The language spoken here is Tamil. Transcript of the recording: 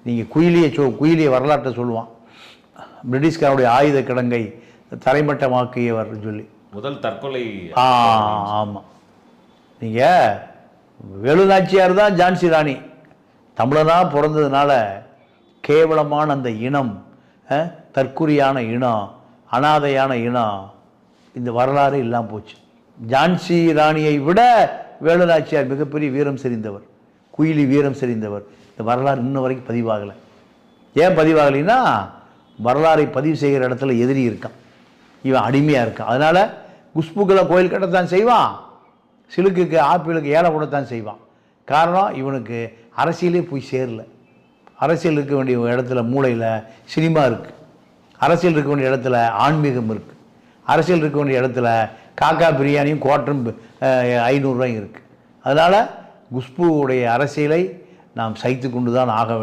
நீங்கள் குயிலியை வரலாற்றை சொல்லுவான், பிரிட்டிஷ்காரனுடைய ஆயுத கிடங்கை தரைமட்டமாக்கியவர் சொல்லி. முதல் தற்கொலை. ஆமாம். நீங்கள் வேலுநாச்சியார் தான் ஜான்சி ராணி. தமிழனாக பிறந்ததுனால கேவலமான அந்த இனம், தற்குறியான இனம், அனாதையான இனம், இந்த வரலாறு இல்லாமல் போச்சு. ஜான்சி ராணியை விட வேலுநாச்சியார் மிகப்பெரிய வீரம் செறிந்தவர், குயிலி வீரம் செறிந்தவர். இந்த வரலாறு இன்ன வரைக்கும் பதிவாகலை. ஏன் பதிவாகலைன்னா, வரலாறை பதிவு செய்கிற இடத்துல எதிரி இருக்கான், இவன் அடிமையாக இருக்கான். அதனால் குஷ்புக்களை கோயில் கட்டத்தான் செய்வான், சிலுக்குக்கு ஆப்பிளுக்கு ஏழை போடத்தான் செய்வான். காரணம், இவனுக்கு அரசியலே போய் சேரல. அரசியல் இருக்க வேண்டிய இடத்துல மூளையில் சினிமா இருக்குது, அரசியல் இருக்க வேண்டிய இடத்துல ஆன்மீகம் இருக்குது, அரசியல் இருக்க வேண்டிய இடத்துல காக்கா பிரியாணியும் குவாட்டரும் 500 ரூபாயும் இருக்குது. அதனால் குஷ்புவுடைய அரசியலை நாம் சகித்து கொண்டு தான் ஆக வேண்டும்.